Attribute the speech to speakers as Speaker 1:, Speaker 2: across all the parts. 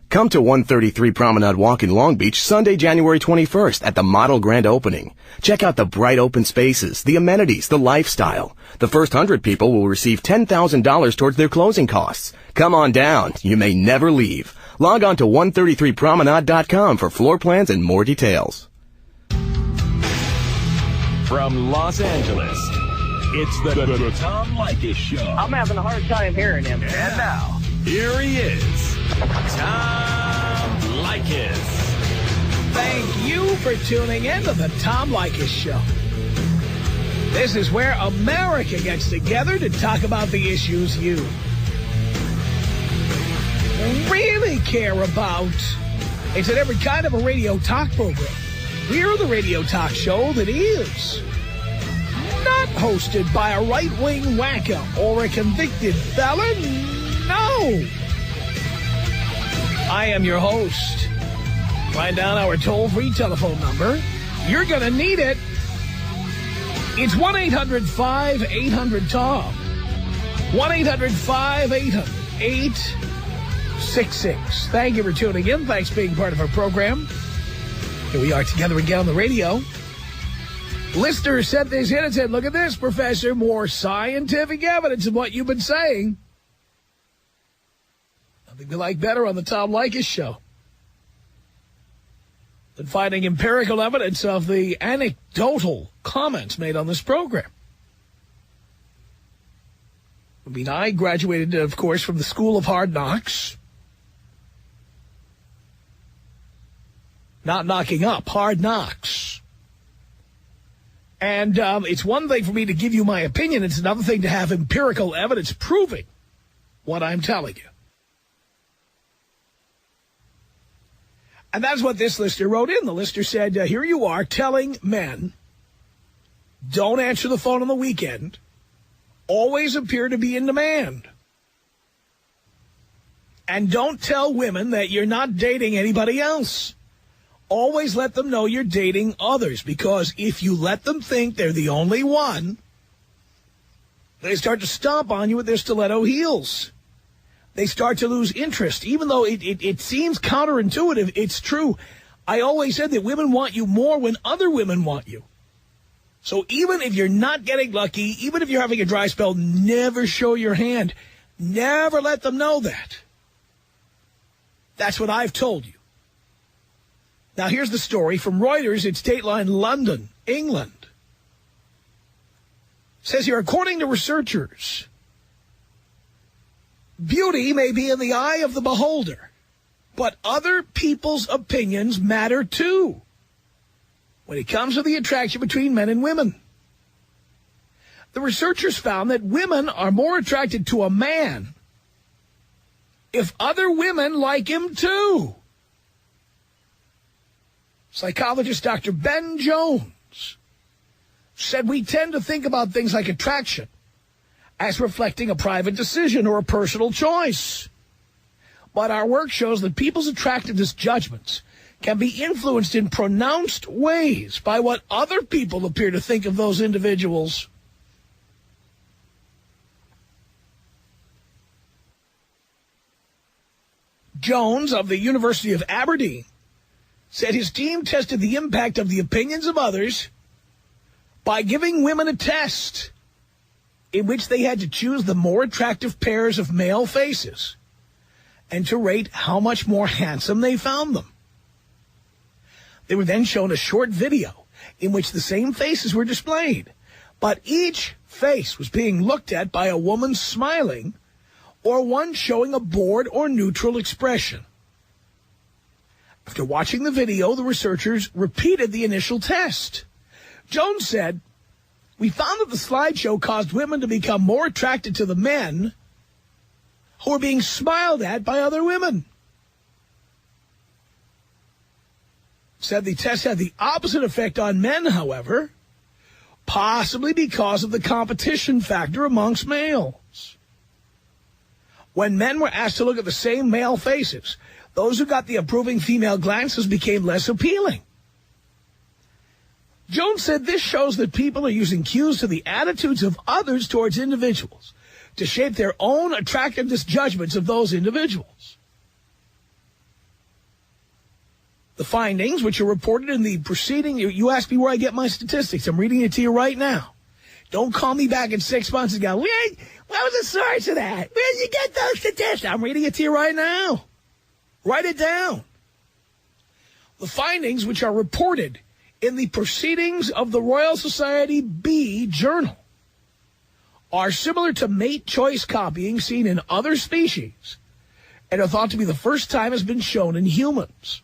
Speaker 1: Come to 133 Promenade Walk in Long Beach Sunday, January 21st at the Model Grand Opening. Check out the bright open spaces, the amenities, the lifestyle. The first 100 people will receive $10,000 towards their closing costs. Come on down. You may never leave. Log on to 133promenade.com for floor plans and more details.
Speaker 2: From Los Angeles, it's the Tom Leykis Show.
Speaker 3: I'm having a hard time hearing him.
Speaker 2: And now, here he is, Tom Leykis.
Speaker 4: Thank you for tuning in to the Tom Leykis Show. This is where America gets together to talk about the issues you really care about. It's at every kind of a radio talk program. We're the radio talk show that is not hosted by a right-wing wacko or a convicted felon. No. I am your host. Write down our toll-free telephone number. You're going to need it. It's 1-800-5800-TOM. 1-800-5800-866. Thank you for tuning in. Thanks for being part of our program. Here we are together again on the radio. Listener sent this in and said, look at this, Professor. More scientific evidence of what you've been saying. Nothing we like better on the Tom Leykis Show than finding empirical evidence of the anecdotal comments made on this program. I mean, I graduated, of course, from the School of Hard Knocks. Not knocking up, hard knocks. And it's one thing for me to give you my opinion. It's another thing to have empirical evidence proving what I'm telling you. And that's what this listener wrote in. The listener said, here you are telling men, don't answer the phone on the weekend. Always appear to be in demand. And don't tell women that you're not dating anybody else. Always let them know you're dating others, because if you let them think they're the only one, they start to stomp on you with their stiletto heels. They start to lose interest, even though it seems counterintuitive. It's true. I always said that women want you more when other women want you. So even if you're not getting lucky, even if you're having a dry spell, never show your hand. Never let them know that. That's what I've told you. Now, here's the story from Reuters. It's Dateline London, England. It says here, according to researchers, beauty may be in the eye of the beholder, but other people's opinions matter too when it comes to the attraction between men and women. The researchers found that women are more attracted to a man if other women like him too. Psychologist Dr. Ben Jones said we tend to think about things like attraction as reflecting a private decision or a personal choice. But our work shows that people's attractiveness judgments can be influenced in pronounced ways by what other people appear to think of those individuals. Jones of the University of Aberdeen said his team tested the impact of the opinions of others by giving women a test in which they had to choose the more attractive pairs of male faces and to rate how much more handsome they found them. They were then shown a short video in which the same faces were displayed, but each face was being looked at by a woman smiling or one showing a bored or neutral expression. After watching the video, the researchers repeated the initial test. Jones said, we found that the slideshow caused women to become more attracted to the men who were being smiled at by other women. Said the test had the opposite effect on men, however, possibly because of the competition factor amongst males. When men were asked to look at the same male faces, those who got the approving female glances became less appealing. Jones said this shows that people are using cues to the attitudes of others towards individuals to shape their own attractiveness judgments of those individuals. The findings, which are reported in the proceeding, you asked me where I get my statistics. I'm reading it to you right now. Don't call me back in 6 months and go, what was the source of that? Where did you get those statistics? I'm reading it to you right now. Write it down. The findings, which are reported in the Proceedings of the Royal Society B Journal, are similar to mate choice copying seen in other species and are thought to be the first time has been shown in humans.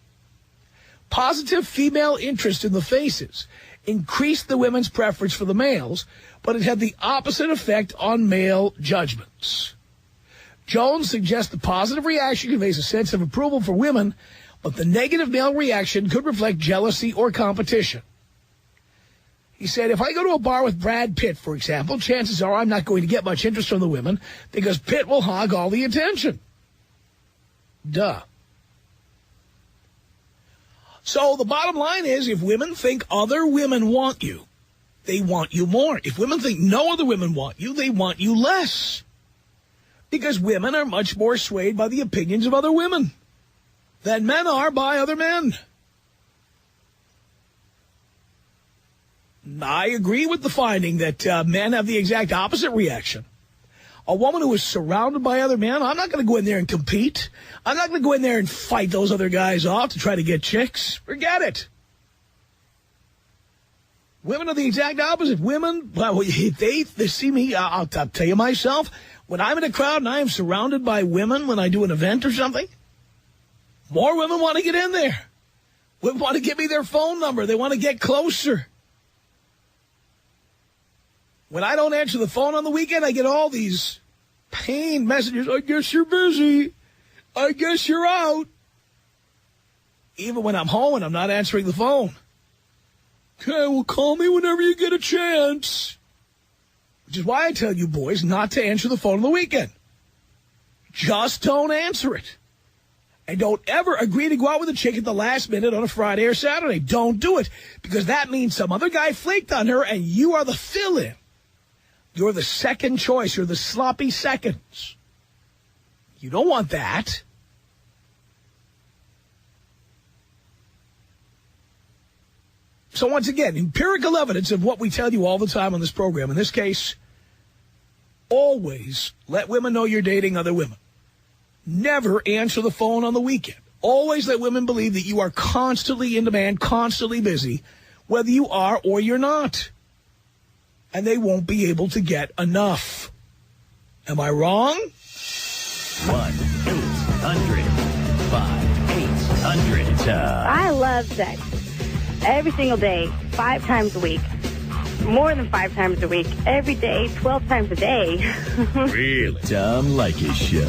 Speaker 4: Positive female interest in the faces increased the women's preference for the males, but it had the opposite effect on male judgments. Jones suggests the positive reaction conveys a sense of approval for women, but the negative male reaction could reflect jealousy or competition. He said, if I go to a bar with Brad Pitt, for example, chances are I'm not going to get much interest from the women because Pitt will hog all the attention. Duh. So the bottom line is, if women think other women want you, they want you more. If women think no other women want you, they want you less. Because women are much more swayed by the opinions of other women than men are by other men. I agree with the finding that men have the exact opposite reaction. A woman who is surrounded by other men, I'm not going to go in there and compete. I'm not going to go in there and fight those other guys off to try to get chicks. Forget it. Women are the exact opposite. Women, well, if they see me, I'll tell you myself, when I'm in a crowd and I am surrounded by women when I do an event or something, more women want to get in there. Women want to give me their phone number. They want to get closer. When I don't answer the phone on the weekend, I get all these pain messages. I guess you're busy. I guess you're out. Even when I'm home and I'm not answering the phone. Okay, well, call me whenever you get a chance. Which is why I tell you boys not to answer the phone on the weekend. Just don't answer it. And don't ever agree to go out with a chick at the last minute on a Friday or Saturday. Don't do it. Because that means some other guy flaked on her and you are the fill-in. You're the second choice. You're the sloppy seconds. You don't want that. So once again, empirical evidence of what we tell you all the time on this program. In this case, always let women know you're dating other women. Never answer the phone on the weekend. Always let women believe that you are constantly in demand, constantly busy, whether you are or you're not. And they won't be able to get enough. Am I wrong?
Speaker 2: 1-800-5800-TOM.
Speaker 5: I love sex. Every single day, 5 times a week. More than 5 times a week. Every day, 12 times a day.
Speaker 2: Really? Tom Leykis Show.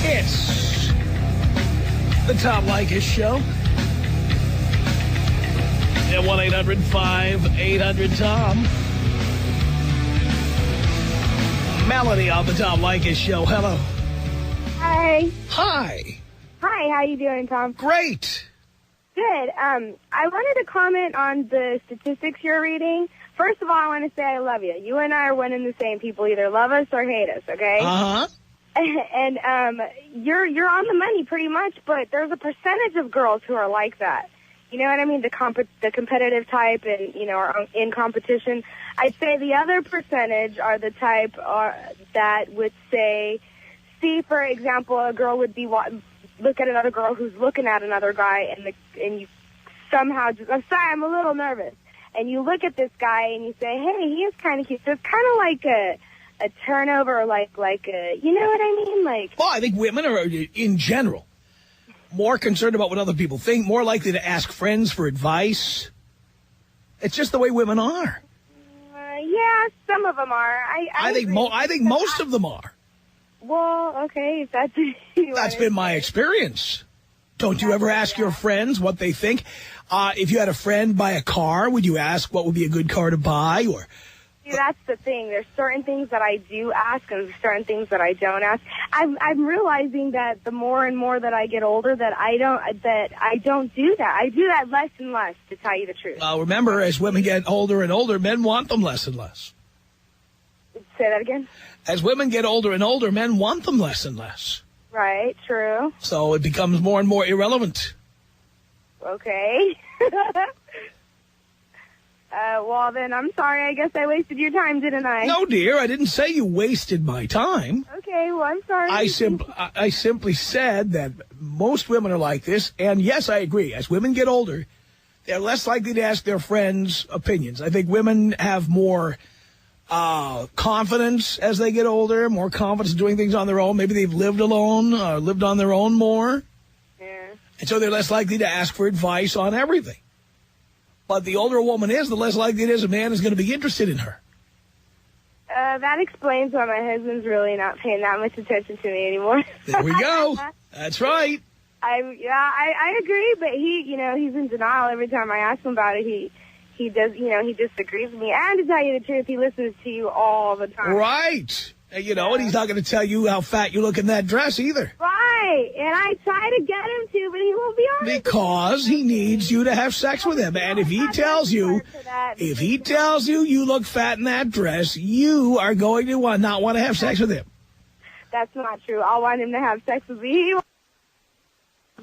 Speaker 4: It's the Tom Leykis Show. At 1-800-5800-TOM. Melody on the Tom Leykis Show. Hello.
Speaker 5: Hi.
Speaker 4: Hi.
Speaker 5: Hi, how you doing, Tom?
Speaker 4: Great.
Speaker 5: Good. I wanted to comment on the statistics you're reading. First of all, I want to say I love you. You and I are one and the same. People either love us or hate us, okay?
Speaker 4: Uh-huh.
Speaker 5: And you're on the money pretty much, but there's a percentage of girls who are like that. You know what I mean? The competitive type and, you know, are in competition. I'd say the other percentage are the type that would say, see, for example, a girl would be look at another girl who's looking at another guy, and you somehow just, I'm sorry, I'm a little nervous. And you look at this guy and you say, hey, he is kind of cute. So it's kind of like a turnover, like a, you know what I mean?
Speaker 4: Well, I think women are, in general, more concerned about what other people think, more likely to ask friends for advice. It's just the way women are.
Speaker 5: Yeah, some of them are. I
Speaker 4: think most of them are.
Speaker 5: Well, okay, if that's
Speaker 4: that's been my experience. Don't you ever ask your friends what they think? If you had a friend buy a car, would you ask what would be a good car to buy? Or
Speaker 5: see, that's the thing. There's certain things that I do ask and certain things that I don't ask. I'm realizing that the more and more that I get older, that I don't do that. I do that less and less, to tell you the truth.
Speaker 4: Remember, as women get older and older, men want them less and less.
Speaker 5: Say that again?
Speaker 4: As women get older and older, men want them less and less.
Speaker 5: Right, true.
Speaker 4: So it becomes more and more irrelevant.
Speaker 5: Okay. Well, then, I'm sorry. I guess I wasted your time, didn't I?
Speaker 4: No, dear, I didn't say you wasted my time.
Speaker 5: Okay, well, I'm sorry.
Speaker 4: I simply said that most women are like this, and yes, I agree. As women get older, they're less likely to ask their friends' opinions. I think women have more confidence as they get older, more confidence doing things on their own. Maybe they've lived alone, lived on their own more.
Speaker 5: Yeah.
Speaker 4: And so they're less likely to ask for advice on everything. But the older a woman is, the less likely it is a man is going to be interested in her.
Speaker 5: That explains why my husband's really not paying that much attention to me anymore.
Speaker 4: There we go. That's right.
Speaker 5: I agree, but he's in denial every time I ask him about it. He does, he disagrees with me. And to tell you the truth, he listens to you all the time.
Speaker 4: Right. And he's not going to tell you how fat you look in that dress either.
Speaker 5: Right. And I try to get him to, but he won't be honest.
Speaker 4: Because he needs you to have sex with him. And if he tells you you look fat in that dress, you are going to not want to have sex with him.
Speaker 5: That's not true. I'll want him to have sex with me. He wants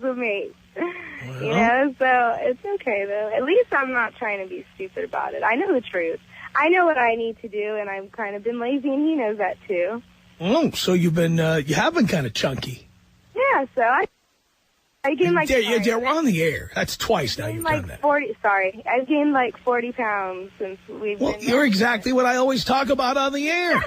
Speaker 5: with me. Well. So it's okay, though. At least I'm not trying to be stupid about it. I know the truth. I know what I need to do, and I've kind of been lazy, and he knows that, too.
Speaker 4: Oh, so you have been kind of chunky.
Speaker 5: Yeah, so I gained like...
Speaker 4: You're on the air. That's twice now you've done that.
Speaker 5: I've gained like 40 pounds since we've been... Well,
Speaker 4: you're exactly what I always talk about on the air.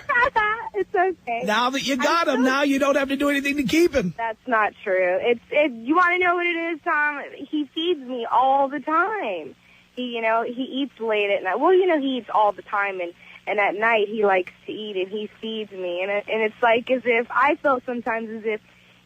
Speaker 5: It's okay.
Speaker 4: Now that you got him, now you don't have to do anything to keep him.
Speaker 5: That's not true. You want to know what it is, Tom? He feeds me all the time. He eats late at night. Well, he eats all the time, and at night he likes to eat, and he feeds me. And it's like as if, I feel sometimes as if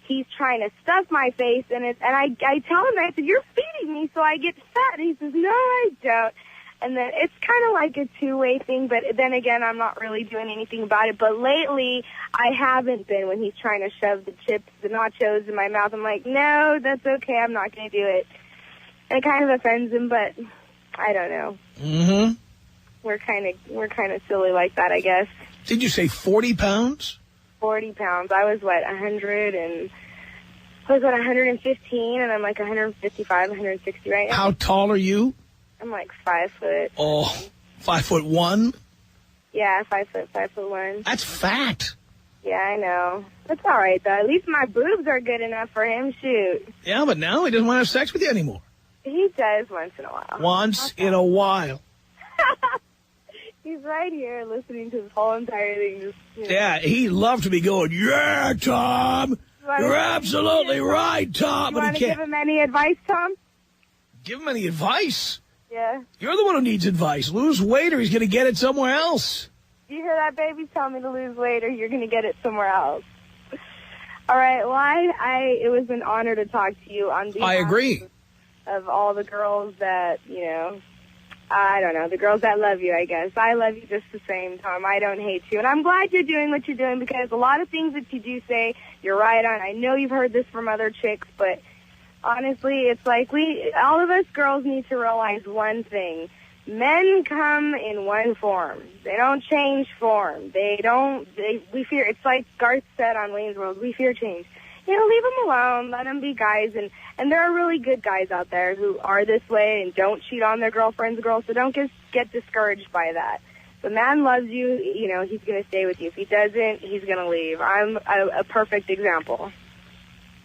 Speaker 5: he's trying to stuff my face, and I tell him, I said, you're feeding me, so I get fat. And he says, no, I don't. And then it's kind of like a two-way thing, but then again, I'm not really doing anything about it. But lately, I haven't been when he's trying to shove the chips, the nachos in my mouth. I'm like, no, that's okay, I'm not going to do it. And it kind of offends him, but... I don't know. Mm-hmm. We're kind of silly like that, I guess.
Speaker 4: Did you say 40 pounds?
Speaker 5: 40 pounds. I was, 115, and I'm like 155, 160 right now.
Speaker 4: How tall are you?
Speaker 5: I'm like 5 foot.
Speaker 4: Oh, 5'1"?
Speaker 5: Yeah, 5'1".
Speaker 4: That's fat.
Speaker 5: Yeah, I know. That's all right, though. At least my boobs are good enough for him, shoot.
Speaker 4: Yeah, but now he doesn't want to have sex with you anymore.
Speaker 5: He does once in a while.
Speaker 4: Once in a while.
Speaker 5: He's right here listening to this whole entire thing.
Speaker 4: Yeah, he loved to be going, yeah, Tom. You're absolutely right, Tom.
Speaker 5: You want to give him any advice, Tom?
Speaker 4: Give him any advice?
Speaker 5: Yeah.
Speaker 4: You're the one who needs advice. Lose weight or he's going to get it somewhere else.
Speaker 5: You hear that, baby? Tell me to lose weight or you're going to get it somewhere else. All right. Well, it was an honor to talk to you on behalf
Speaker 4: I agree.
Speaker 5: Of all the girls that, I don't know, the girls that love you, I guess. I love you just the same, Tom. I don't hate you. And I'm glad you're doing what you're doing because a lot of things that you do say, you're right on. I know you've heard this from other chicks, but honestly, it's like all of us girls need to realize one thing. Men come in one form. They don't change form. We fear, it's like Garth said on Wayne's World, we fear change. Leave them alone, let them be guys, and there are really good guys out there who are this way and don't cheat on their girlfriends, so don't get discouraged by that. If a man loves you, he's going to stay with you. If he doesn't, he's going to leave. I'm a perfect example.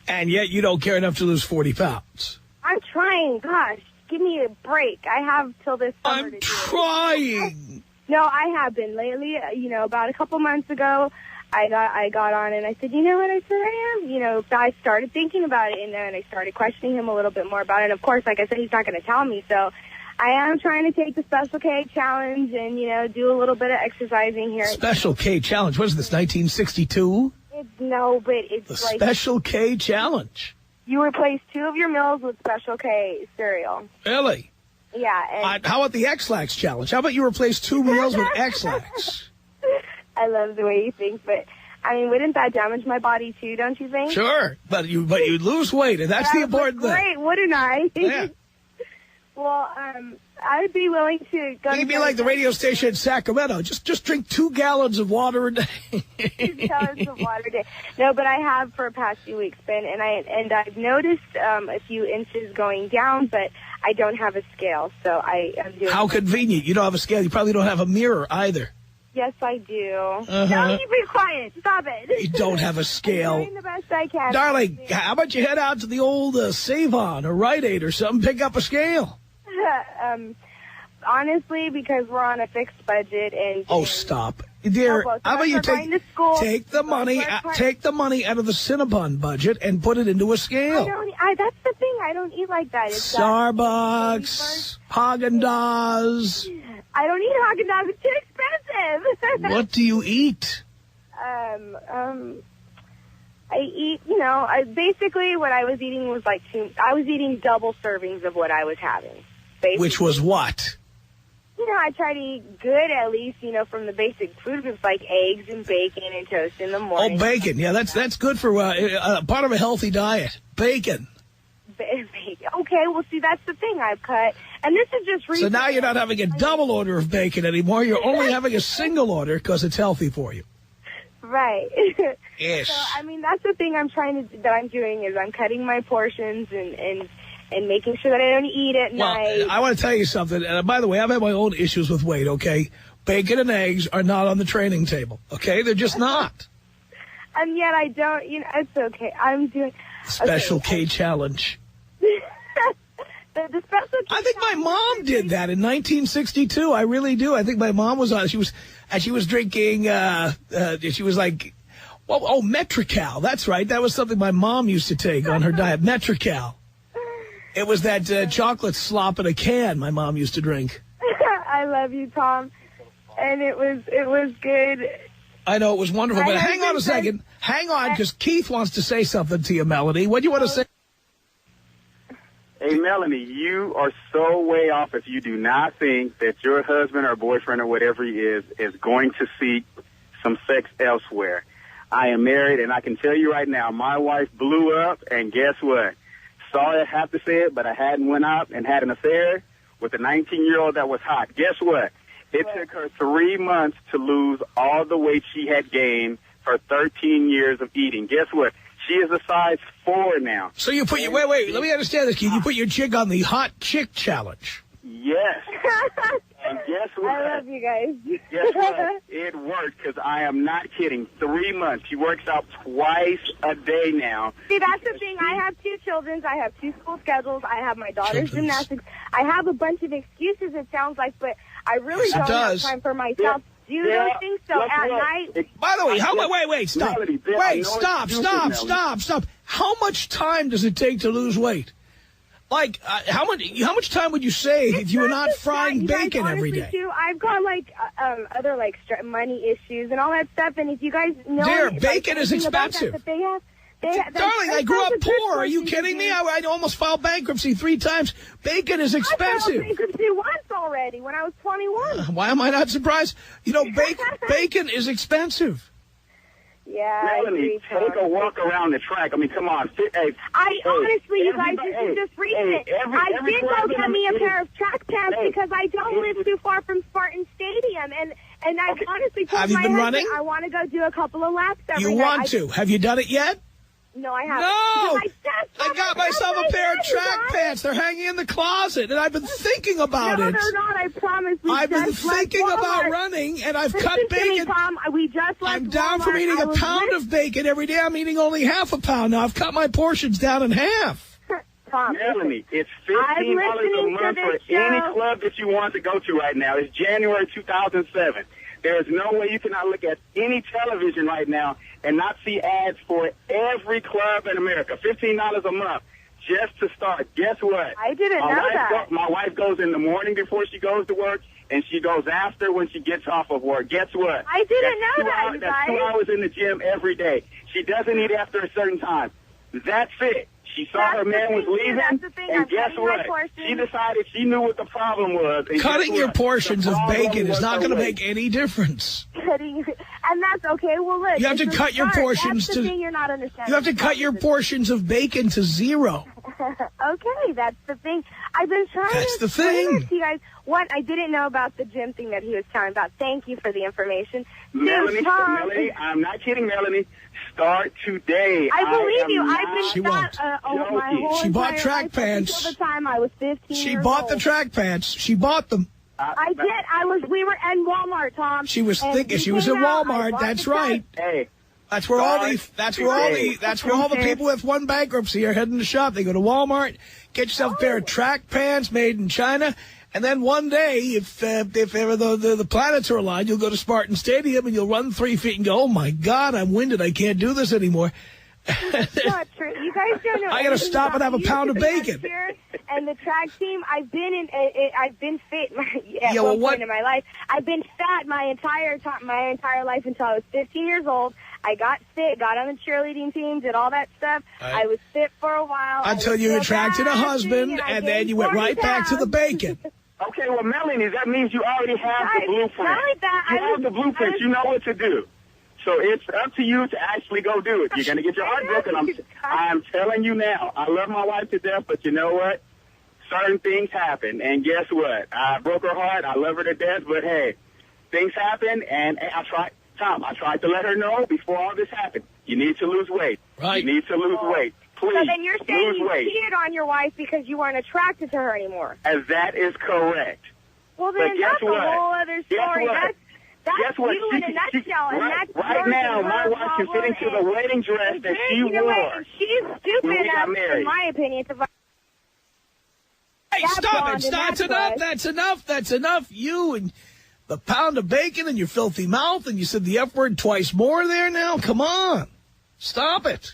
Speaker 4: And yet you don't care enough to lose 40 pounds.
Speaker 5: I'm trying. Gosh, give me a break. I have till this summer to do it.
Speaker 4: I'm trying.
Speaker 5: No, I have been lately. About a couple months ago, I got on and I said, you know what? I said, I am. I started thinking about it and I started questioning him a little bit more about it. And of course, like I said, he's not going to tell me. So I am trying to take the Special K challenge and, do a little bit of exercising here.
Speaker 4: Special K challenge. What is this, 1962?
Speaker 5: No, but it's
Speaker 4: the
Speaker 5: like...
Speaker 4: Special K challenge.
Speaker 5: You replace 2 of your meals with Special K cereal.
Speaker 4: Really?
Speaker 5: Yeah.
Speaker 4: How about the X-Lax challenge? How about you replace 2 meals with X-Lax?
Speaker 5: I love the way you think, but wouldn't that damage my body too? Don't you think?
Speaker 4: Sure, but you'd lose weight, and that's the important thing.
Speaker 5: Great, wouldn't I?
Speaker 4: Yeah.
Speaker 5: Well, I'd be willing to go.
Speaker 4: You'd be like the radio station in Sacramento. Just drink 2 gallons of water a day.
Speaker 5: 2 gallons of water a day. No, but I have for the past few weeks been, and I've noticed a few inches going down, but I don't have a scale, so I'm doing.
Speaker 4: How convenient! You don't have a scale. You probably don't have a mirror either.
Speaker 5: Yes, I do. No, you be quiet. Stop it.
Speaker 4: You don't have a scale.
Speaker 5: I'm doing the best I can.
Speaker 4: Darling, how about you head out to the old Save-On or Rite Aid or something, pick up a scale?
Speaker 5: Honestly, because we're on a fixed budget and...
Speaker 4: Oh, stop. Dear, how about you take the money out of the Cinnabon budget and put it into a scale?
Speaker 5: That's the thing. I don't eat like that. It's
Speaker 4: Starbucks, Haagen-Dazs.
Speaker 5: I don't eat Haagen-Dazs. It's too expensive.
Speaker 4: What do you eat?
Speaker 5: I eat, basically what I was eating was I was eating double servings of what I was having. Basically.
Speaker 4: Which was what?
Speaker 5: I try to eat good at least, from the basic food groups like eggs and bacon and toast in the morning.
Speaker 4: Oh, bacon. Yeah, that's good for part of a healthy diet. Bacon.
Speaker 5: Okay, well, see, that's the thing I've cut. And this is just recently.
Speaker 4: So now you're not having a double order of bacon anymore. You're only having a single order because it's healthy for you.
Speaker 5: Right.
Speaker 4: Yes.
Speaker 5: So, that's the thing that I'm doing is I'm cutting my portions and making sure that I don't eat at night.
Speaker 4: Well, I want to tell you something. And by the way, I've had my own issues with weight, okay? Bacon and eggs are not on the training table, okay? They're just not.
Speaker 5: And yet I don't, it's okay. I'm doing...
Speaker 4: Special K challenge.
Speaker 5: The Special K
Speaker 4: I think my mom did that in 1962. I really do. I think my mom was on. She was drinking. She was like, Metrical. That's right. That was something my mom used to take on her diet. Metrical. It was that chocolate slop in a can my mom used to drink.
Speaker 5: I love you, Tom. And it was good.
Speaker 4: I know, it was wonderful. But hang on a second. Hang on, because Keith wants to say something to you, Melanie. What do you want to say?
Speaker 6: Hey, Melanie, you are so way off if you do not think that your husband or boyfriend or whatever he is going to seek some sex elsewhere. I am married, and I can tell you right now, my wife blew up, and guess what? Sorry I have to say it, but I hadn't went out and had an affair with a 19-year-old that was hot. Guess what? It took her 3 months to lose all the weight she had gained for 13 years of eating. Guess what? She is a size 4 now.
Speaker 4: So you put wait, let me understand this, Keith. You put your chick on the hot chick challenge.
Speaker 6: Yes. And guess what?
Speaker 5: I love you guys.
Speaker 6: Guess what? It worked, because I am not kidding. 3 months. She works out twice a day now.
Speaker 5: See, that's the thing. I have 2 children. I have 2 school schedules. I have my daughter's gymnastics. I have a bunch of excuses, it sounds like, but I really don't have time for myself to do those things. So at night...
Speaker 4: By the way, wait, stop. Wait, stop. How much time does it take to lose weight? Like, how much time would you save if you were not frying bacon every day?
Speaker 5: Too, I've got, other, money issues and all that stuff, and if you guys know...
Speaker 4: Dear, bacon is expensive. Darling, I grew up poor. Are you kidding me? I almost filed bankruptcy 3 times. Bacon is expensive.
Speaker 5: I filed bankruptcy once already when I was 21.
Speaker 4: Why am I not surprised? Bacon is expensive.
Speaker 5: Yeah,
Speaker 6: Melanie, take a walk around the track. I mean, come on.
Speaker 5: Honestly, you guys, this is just recent. I did go get me a pair of track pants because I don't live too far from Spartan Stadium, and I honestly told my husband I want to go do a couple of laps every night.
Speaker 4: You want to? Have you done it yet?
Speaker 5: No, I haven't.
Speaker 4: No! I got myself a pair of track pants. They're hanging in the closet, and I've been thinking about it.
Speaker 5: No, they're not. I promise.
Speaker 4: I've been thinking about running, and I've cut bacon.
Speaker 5: Tom, we just left
Speaker 4: I'm down
Speaker 5: Walmart.
Speaker 4: from eating a pound of bacon every day. I'm eating only half a pound now. I've cut my portions down in half.
Speaker 5: Tom,
Speaker 6: Melanie, it's $15 a month for any club that you want to go to right now. It's January 2007. There is no way you cannot look at any television right now and not see ads for every club in America. $15 a month just to start. Guess what?
Speaker 5: I didn't know that.
Speaker 6: My wife goes in the morning before she goes to work, and she goes after when she gets off of work. Guess what?
Speaker 5: I didn't know that, you guys.
Speaker 6: That's 2 hours in the gym every day. She doesn't eat after a certain time. That's it. She saw her man was leaving, and guess what? She decided she knew what the problem was.
Speaker 4: Cutting your portions of bacon is not going to make any difference.
Speaker 5: And that's okay. Well, look,
Speaker 4: you have to cut your portions
Speaker 5: to. That's the thing you're not understanding.
Speaker 4: You have to cut your portions of bacon to 0.
Speaker 5: Okay, that's the thing. I've been trying
Speaker 4: That's
Speaker 5: to
Speaker 4: the thing.
Speaker 5: explain to you guys what I didn't know about the gym thing that he was telling about. Thank you for the information.
Speaker 6: Melanie, I'm not kidding, Melanie. Start today.
Speaker 5: I believe you. I've
Speaker 4: She
Speaker 5: been
Speaker 4: won't.
Speaker 5: fat my whole
Speaker 4: She bought
Speaker 5: entire
Speaker 4: track
Speaker 5: life
Speaker 4: pants.
Speaker 5: until the time I was 15
Speaker 4: She
Speaker 5: years
Speaker 4: bought the
Speaker 5: old.
Speaker 4: track pants. She bought them.
Speaker 5: I did. We were in Walmart, Tom.
Speaker 4: She was
Speaker 5: and
Speaker 4: thinking
Speaker 5: we
Speaker 4: she was in
Speaker 5: came out, I
Speaker 4: Walmart.
Speaker 5: bought
Speaker 4: That's
Speaker 5: the track.
Speaker 4: right.
Speaker 6: Hey,
Speaker 4: That's where all the people with one bankruptcy are heading to shop. They go to Walmart, get yourself a pair of track pants made in China, and then one day, if ever the planets are aligned, you'll go to Spartan Stadium and you'll run 3 feet and go, "Oh my God, I'm winded. I can't do this anymore."
Speaker 5: It's not true. You guys don't know.
Speaker 4: I gotta stop and have a pound of bacon.
Speaker 5: And the track team, I've been fit at
Speaker 4: well,
Speaker 5: one
Speaker 4: what-
Speaker 5: point in my life. I've been fat my entire life until I was 15 years old. I got fit, got on the cheerleading team, did all that stuff. I was fit for a while.
Speaker 4: Until you attracted a husband, and then you went right back to the bacon.
Speaker 6: okay, well, Melanie, that means you already have the blueprint.
Speaker 5: Not like that.
Speaker 6: You have the blueprint. You know what to do. So it's up to you to actually go do it. You're going to get your heart broken. I'm telling you now. I love my wife to death, but you know what? Certain things happen, and guess what? I broke her heart. I love her to death, but hey, things happen, and I tried to let her know before all this happened. You need to lose weight.
Speaker 4: Right.
Speaker 6: You need to lose weight. Please,
Speaker 5: So then you're saying
Speaker 6: lose
Speaker 5: you
Speaker 6: weight.
Speaker 5: cheated on your wife because you weren't attracted to her anymore.
Speaker 6: As that is correct.
Speaker 5: Well,
Speaker 6: But
Speaker 5: then
Speaker 6: guess
Speaker 5: that's
Speaker 6: what?
Speaker 5: a whole other
Speaker 6: Guess
Speaker 5: story.
Speaker 6: what?
Speaker 5: That's
Speaker 6: Guess what?
Speaker 5: you in a nutshell, and that's
Speaker 6: right
Speaker 5: yours
Speaker 6: now,
Speaker 5: and
Speaker 6: my
Speaker 5: her
Speaker 6: wife can fit into
Speaker 5: problem,
Speaker 6: the wedding dress that she
Speaker 5: you know what?
Speaker 6: wore.
Speaker 5: She's stupid
Speaker 6: when we got
Speaker 5: enough,
Speaker 6: married.
Speaker 5: in my opinion, to
Speaker 4: Hey,
Speaker 5: That
Speaker 4: stop
Speaker 5: blonde
Speaker 4: it.
Speaker 5: and
Speaker 4: That's
Speaker 5: that
Speaker 4: enough.
Speaker 5: butt.
Speaker 4: That's enough. That's enough. You and the pound of bacon and your filthy mouth, and you said the F word twice more there now. Come on. Stop it.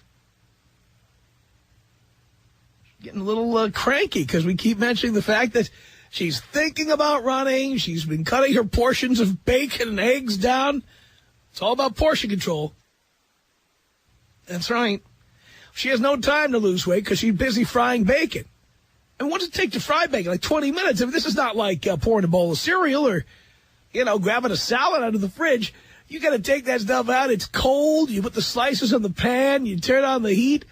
Speaker 4: Getting a little cranky because we keep mentioning the fact that she's thinking about running. She's been cutting her portions of bacon and eggs down. It's all about portion control. That's right. She has no time to lose weight because she's busy frying bacon. And what does it take to fry bacon? Like 20 minutes. I mean, this is not like pouring a bowl of cereal or, grabbing a salad out of the fridge. You got to take that stuff out. It's cold. You put the slices in the pan. You turn on the heat.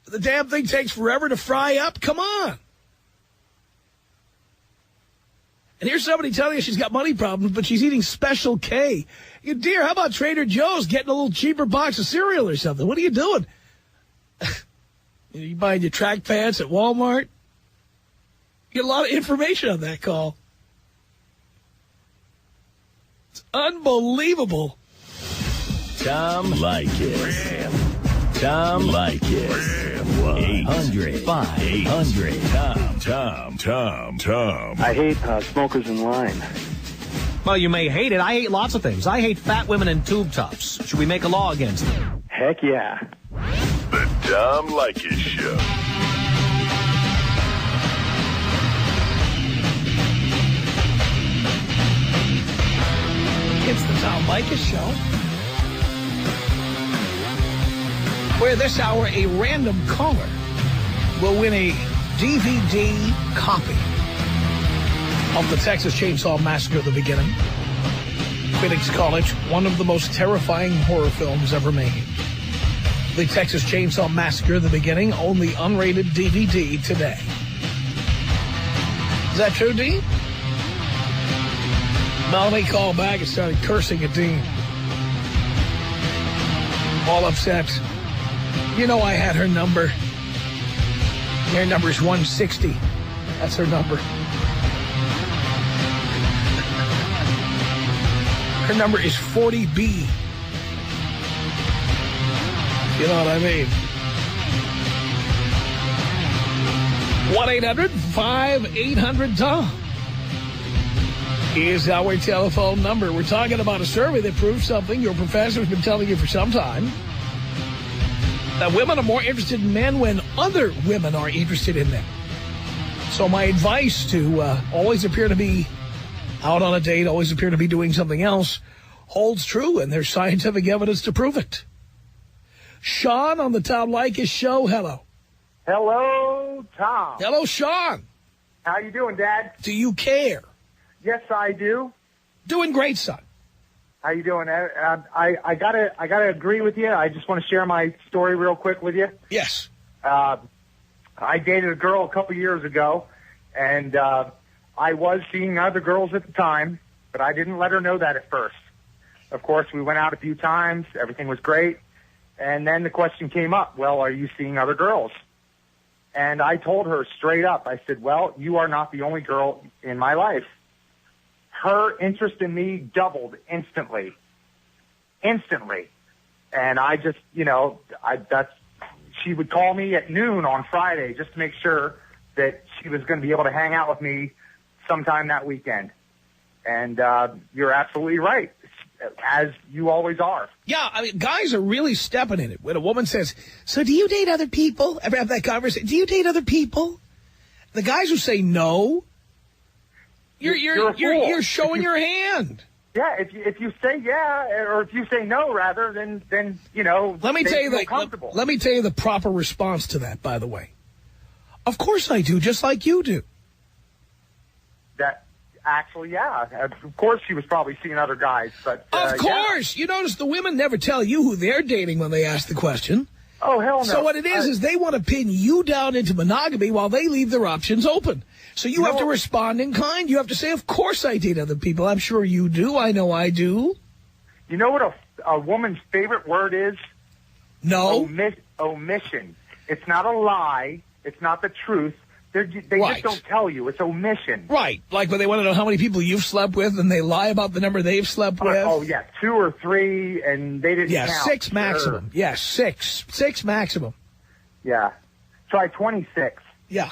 Speaker 4: The damn thing takes forever to fry up. Come on. And here's somebody telling you she's got money problems, but she's eating Special K. Dear, how about Trader Joe's getting a little cheaper box of cereal or something? What are you doing? You buying your track pants at Walmart? You get a lot of information on that call. It's unbelievable.
Speaker 2: Tom Leykis. Tom Leykis. 800-5800. Tom.
Speaker 7: I hate smokers in line.
Speaker 8: Well, you may hate it. I hate lots of things. I hate fat women in tube tops. Should we make a law against them?
Speaker 7: Heck yeah.
Speaker 2: The Tom Leykis Show.
Speaker 4: It's the Tom Leykis Show, where this hour a random caller will win a DVD copy of the Texas Chainsaw Massacre: The Beginning. Critics call it one of the most terrifying horror films ever made. The Texas Chainsaw Massacre: The Beginning, only unrated DVD today. Is that true, Dean? Melanie called back and started cursing at Dean. All upset. I had her number. Her number is 160. That's her number. Her number is 40B. You know what I mean? 1-800-5800-TOM is our telephone number. We're talking about a survey that proves something your professor has been telling you for some time. That women are more interested in men when other women are interested in them. So my advice to always appear to be out on a date, always appear to be doing something else, holds true, and there's scientific evidence to prove it. Sean on the Tom Leykis Show, hello.
Speaker 9: Hello, Tom.
Speaker 4: Hello, Sean.
Speaker 9: How you doing, Dad?
Speaker 4: Do you care?
Speaker 9: Yes, I do.
Speaker 4: Doing great, son.
Speaker 9: How you doing? I gotta agree with you. I just want to share my story real quick with you.
Speaker 4: Yes.
Speaker 9: I dated a girl a couple years ago, and I was seeing other girls at the time, but I didn't let her know that at first. Of course, we went out a few times. Everything was great. And then the question came up, well, are you seeing other girls? And I told her straight up, I said, well, you are not the only girl in my life. Her interest in me doubled instantly. Instantly. And I just, she would call me at noon on Friday just to make sure that she was going to be able to hang out with me sometime that weekend. And you're absolutely right, as you always are.
Speaker 4: Yeah, I mean, guys are really stepping in it. When a woman says, so do you date other people? Ever have that conversation? Do you date other people? The guys who say no, you're showing your hand.
Speaker 9: Yeah, if you say yeah, or if you say no, rather, then
Speaker 4: let me tell you
Speaker 9: let
Speaker 4: me tell you the proper response to that, by the way. Of course I do, just like you do.
Speaker 9: Actually, yeah. Of course she was probably seeing other guys, but...
Speaker 4: of course! Yeah. You notice the women never tell you who they're dating when they ask the question.
Speaker 9: Oh, hell no.
Speaker 4: So what it is they want to pin you down into monogamy while they leave their options open. So you have to respond in kind. You have to say, of course I date other people. I'm sure you do. I know I do.
Speaker 9: You know what a woman's favorite word is?
Speaker 4: No.
Speaker 9: Omission. It's not a lie. It's not the truth. They
Speaker 4: right.
Speaker 9: just don't tell you. It's omission.
Speaker 4: Right. Like when they want to know how many people you've slept with and they lie about the number they've slept with.
Speaker 9: Oh, yeah. 2 or 3, and they didn't count.
Speaker 4: 6 maximum. Sure. Yeah, 6. 6 maximum.
Speaker 9: Yeah. Try 26.
Speaker 4: Yeah.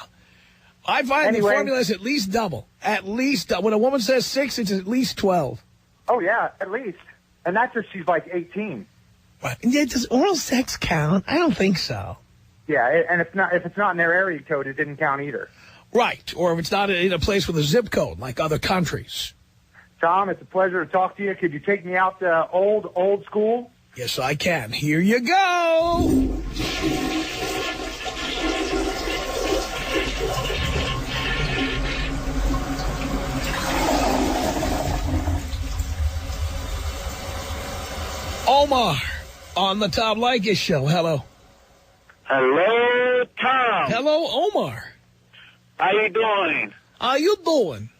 Speaker 4: I find the formula is at least double. At least. When a woman says 6, it's at least 12.
Speaker 9: Oh, yeah, at least. And that's if she's like 18.
Speaker 4: What? Yeah, does oral sex count? I don't think so.
Speaker 9: Yeah, and if it's not in their area code, it didn't count either.
Speaker 4: Right, or if it's not in a place with a zip code, like other countries.
Speaker 9: Tom, it's a pleasure to talk to you. Could you take me out to old school?
Speaker 4: Yes, I can. Here you go. Omar on the Tom Leykis Show. Hello.
Speaker 10: Hello, Tom.
Speaker 4: Hello, Omar.
Speaker 10: How you doing?
Speaker 4: How you doing?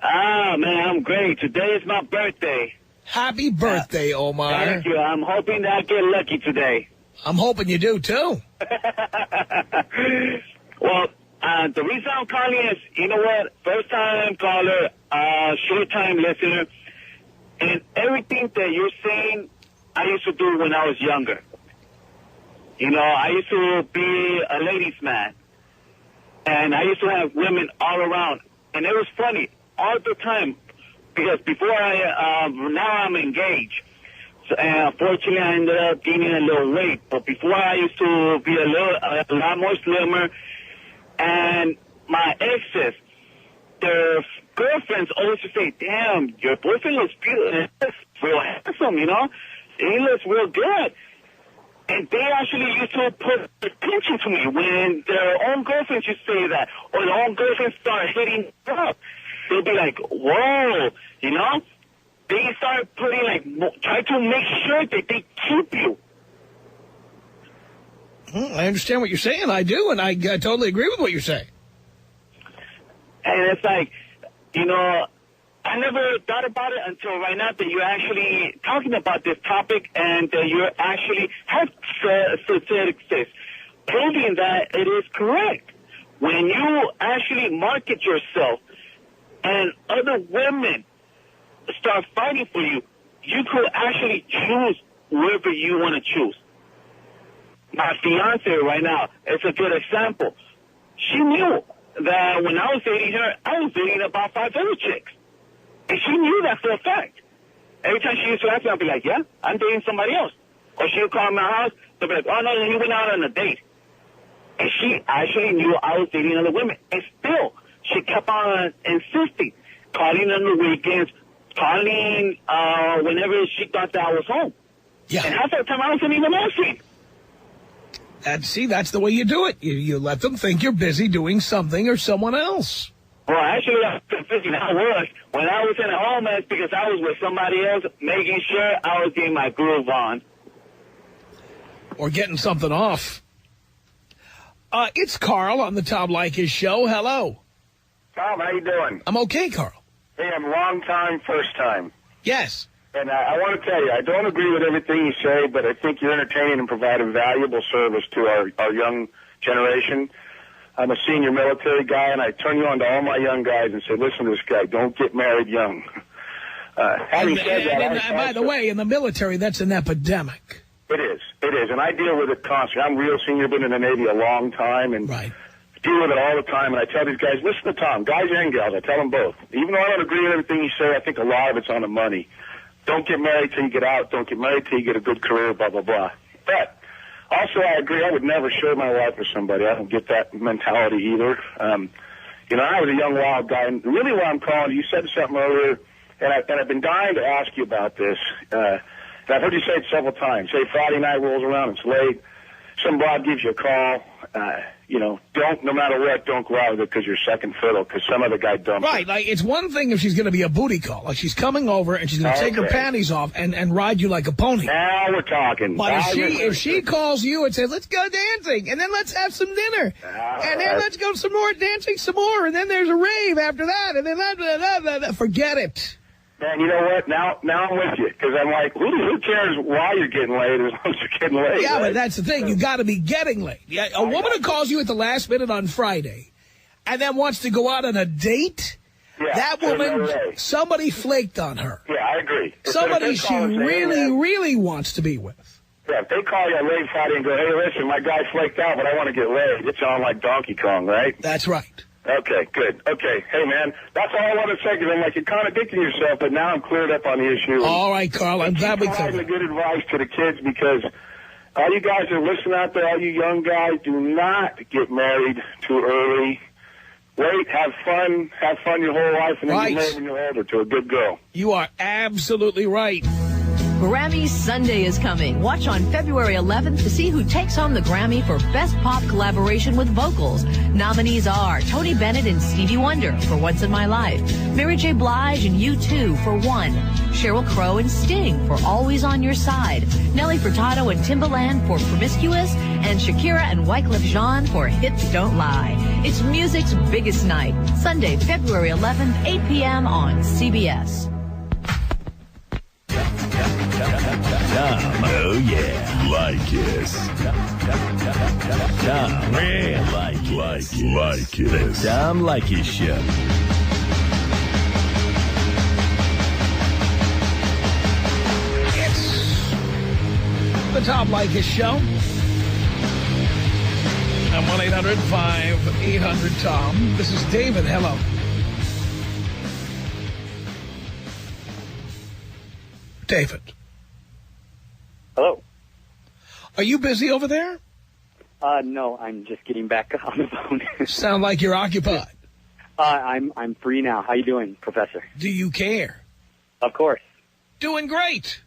Speaker 10: Man, I'm great. Today is my birthday.
Speaker 4: Happy birthday, Omar.
Speaker 10: Thank you. I'm hoping that I get lucky today.
Speaker 4: I'm hoping you do, too.
Speaker 10: Well, the reason I'm calling is, you know what? First-time caller, short-time listener, and everything that you're saying, I used to do when I was younger. You know, I used to be a ladies' man, and I used to have women all around, and it was funny all the time because before now I'm engaged, so, and unfortunately I ended up gaining a little weight, but before I used to be a lot more slimmer, and my exes, their girlfriends always would say, damn, your boyfriend looks beautiful, he looks real handsome, you know, he looks real good. And they actually used to put attention to me when their own girlfriends used to say that, or their own girlfriends start hitting up. They'll be like, whoa, you know? They start putting, try to make sure that they keep you.
Speaker 4: I understand what you're saying. I do, and I totally agree with what you're saying.
Speaker 10: And it's like, you know, I never thought about it until right now that you're actually talking about this topic and that you actually have statistics proving that it is correct. When you actually market yourself and other women start fighting for you, you could actually choose whoever you want to choose. My fiance right now is a good example. She knew that when I was dating her, I was dating about 5 other chicks. And she knew that for a fact. Every time she used to ask me, I'd be like, yeah, I'm dating somebody else. Or she would call my house, they'd be like, oh, no, he went out on a date. And she actually knew I was dating other women. And still, she kept on insisting, calling on the weekends, calling whenever she thought that I was home.
Speaker 4: Yeah.
Speaker 10: And half the time, I wasn't even answering.
Speaker 4: See, that's the way you do it. You let them think you're busy doing something or someone else.
Speaker 10: Well, actually, I was. When I was in a home, it's because I was with somebody else, making sure I was getting my groove on.
Speaker 4: Or getting something off. It's Carl on the Tom Leykis Show. Hello.
Speaker 11: Tom, how you doing?
Speaker 4: I'm okay, Carl.
Speaker 11: Hey, I'm long time, first time.
Speaker 4: Yes.
Speaker 11: And I want to tell you, I don't agree with everything you say, but I think you're entertaining and provide a valuable service to our young generation. I'm a senior military guy, and I turn you on to all my young guys and say, listen to this guy, don't get married young. Having said that,
Speaker 4: and by the way, in the military, that's an epidemic.
Speaker 11: It is. And I deal with it constantly. I'm real senior, been in the Navy a long time, and deal with it all the time. And I tell these guys, listen to Tom, guys and gals, I tell them both. Even though I don't agree with everything you say, I think a lot of it's on the money. Don't get married till you get out. Don't get married till you get a good career, blah, blah, blah. But also, I agree, I would never share my life with somebody. I don't get that mentality either. You know, I was a young, wild guy, and really what I'm calling, you said something earlier, and I've been dying to ask you about this. And I've heard you say it several times. Say Friday night rolls around, it's late, some broad gives you a call. You know, no matter what, don't go out with it because you're second fiddle because some other guy dumped
Speaker 4: Right, like it's one thing if she's going to be a booty call. Like she's coming over and she's going to take her panties off and ride you like a pony.
Speaker 11: Now we're talking.
Speaker 4: But if she calls you and says, let's go dancing, and then let's have some dinner, and then let's go some more dancing some more, and then there's a rave after that, and then forget it.
Speaker 11: Man, you know what? Now I'm with you because I'm like, who cares why you're getting laid as long as you're getting laid?
Speaker 4: Yeah,
Speaker 11: right?
Speaker 4: but that's the thing. You got to be getting laid. Yeah, a woman who calls you at the last minute on Friday and then wants to go out on a date, that woman, somebody flaked on her.
Speaker 11: Yeah, I agree.
Speaker 4: Somebody she really wants to be with.
Speaker 11: Yeah, if they call you on late Friday and go, hey, listen, my guy flaked out, but I want to get laid, it's on like Donkey Kong, right?
Speaker 4: That's right.
Speaker 11: Okay, good. Okay, hey, man, that's all I want to say because I'm like, you're contradicting yourself, but now I'm cleared up on the issue.
Speaker 4: All right, Carl, I'm glad we covered
Speaker 11: it. Good advice to the kids because all you guys that are listening out there, all you young guys, do not get married too early. Wait, have fun your whole life, and then get married when you're older to a good girl.
Speaker 4: You are absolutely right.
Speaker 12: Grammy Sunday is coming. Watch on February 11th to see who takes home the Grammy for Best Pop Collaboration with Vocals. Nominees are Tony Bennett and Stevie Wonder for Once in My Life, Mary J. Blige and U2 for One, Sheryl Crow and Sting for Always on Your Side, Nelly Furtado and Timbaland for Promiscuous, and Shakira and Wyclef Jean for Hips Don't Lie. It's music's biggest night. Sunday, February 11th, 8 p.m. on CBS.
Speaker 2: Oh, yeah. Leykis. Tom Leykis. The Tom Leykis Show.
Speaker 4: It's the Tom Leykis Show. I'm 1-800-5800-TOM. This is David. Hello. David.
Speaker 13: Hello.
Speaker 4: Are you busy over there?
Speaker 13: No, I'm just getting back on the phone.
Speaker 4: Sound like you're occupied.
Speaker 13: I'm free now. How you doing, Professor?
Speaker 4: Do you care?
Speaker 13: Of course.
Speaker 4: Doing great.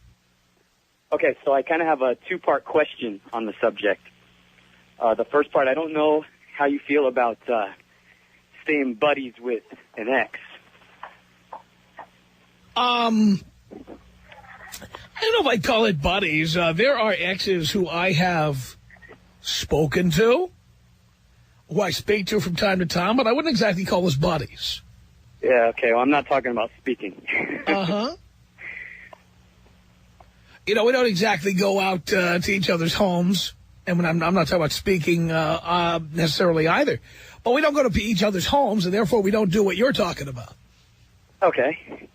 Speaker 13: Okay, so I kind of have a two-part question on the subject. The first part, I don't know how you feel about staying buddies with an ex.
Speaker 4: I don't know if I'd call it buddies. There are exes who I have spoken to, who I speak to from time to time, but I wouldn't exactly call us buddies.
Speaker 13: Yeah, okay, well, I'm not talking about speaking.
Speaker 4: Uh-huh. You know, we don't exactly go out to each other's homes, and when I'm not talking about speaking necessarily either, but we don't go to each other's homes, and therefore we don't do what you're talking about.
Speaker 13: Okay.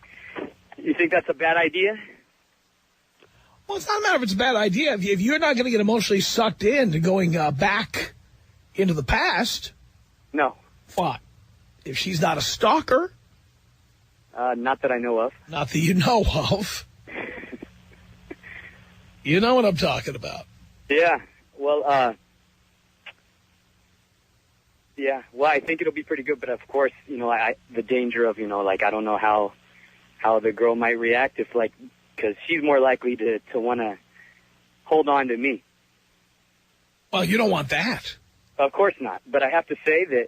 Speaker 13: You think that's a bad idea?
Speaker 4: Well, it's not a matter of it's a bad idea. If you're not going to get emotionally sucked into going back into the past.
Speaker 13: No.
Speaker 4: Fine. If she's not a stalker.
Speaker 13: Not that I know of.
Speaker 4: Not that you know of. You know what I'm talking about.
Speaker 13: Yeah. Well, I think it'll be pretty good. But, of course, you know, the danger of, you know, like, I don't know how the girl might react if, like, because she's more likely to want to hold on to me.
Speaker 4: Well, you don't want that.
Speaker 13: Of course not. But I have to say that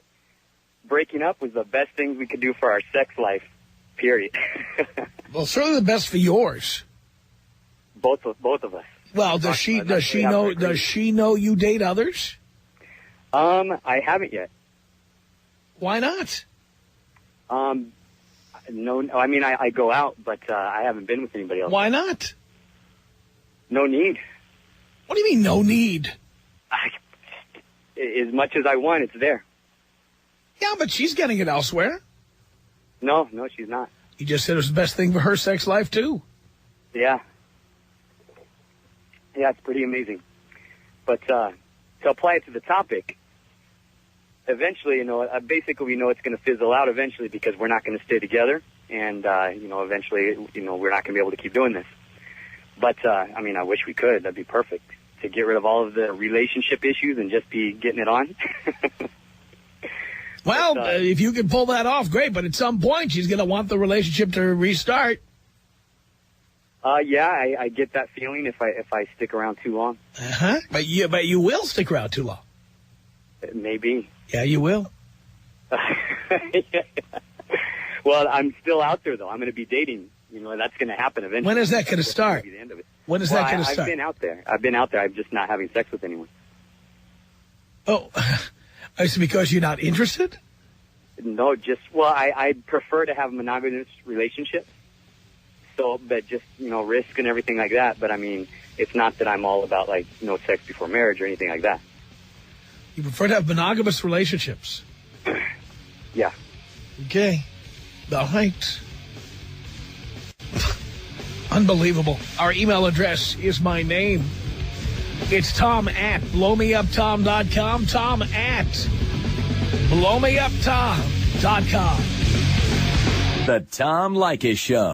Speaker 13: breaking up was the best thing we could do for our sex life, period.
Speaker 4: Well, certainly the best for yours.
Speaker 13: Both of us.
Speaker 4: Well, does she know you date others?
Speaker 13: I haven't yet.
Speaker 4: Why not?
Speaker 13: No, I mean, I go out, but I haven't been with anybody else.
Speaker 4: Why not?
Speaker 13: No need.
Speaker 4: What do you mean, no need?
Speaker 13: As much as I want, it's there.
Speaker 4: Yeah, but she's getting it elsewhere.
Speaker 13: No, she's not.
Speaker 4: You just said it was the best thing for her sex life, too.
Speaker 13: Yeah. Yeah, it's pretty amazing. But to apply it to the topic, eventually, basically we know it's going to fizzle out eventually because we're not going to stay together. And, eventually, we're not going to be able to keep doing this. But, I mean, I wish we could. That'd be perfect. To get rid of all of the relationship issues and just be getting it on.
Speaker 4: Well, if you can pull that off, great. But at some point, she's going to want the relationship to restart.
Speaker 13: Yeah, I get that feeling if I stick around too long.
Speaker 4: Uh-huh. But you will stick around too long.
Speaker 13: Maybe.
Speaker 4: Yeah, you will.
Speaker 13: Yeah. Well, I'm still out there, though. I'm going to be dating. That's going to happen eventually.
Speaker 4: When is that going to start?
Speaker 13: Be the end of it.
Speaker 4: When is that going to start?
Speaker 13: I've been out there. I'm just not having sex with anyone.
Speaker 4: Oh, is it because you're not interested?
Speaker 13: No, I prefer to have a monogamous relationship. So, but just, risk and everything like that. But, I mean, it's not that I'm all about, no sex before marriage or anything like that.
Speaker 4: You prefer to have monogamous relationships?
Speaker 13: Yeah.
Speaker 4: Okay. All right. Unbelievable. Our email address is my name. It's Tom@blowmeuptom.com. Tom@blowmeuptom.com.
Speaker 2: The Tom Leykis Show.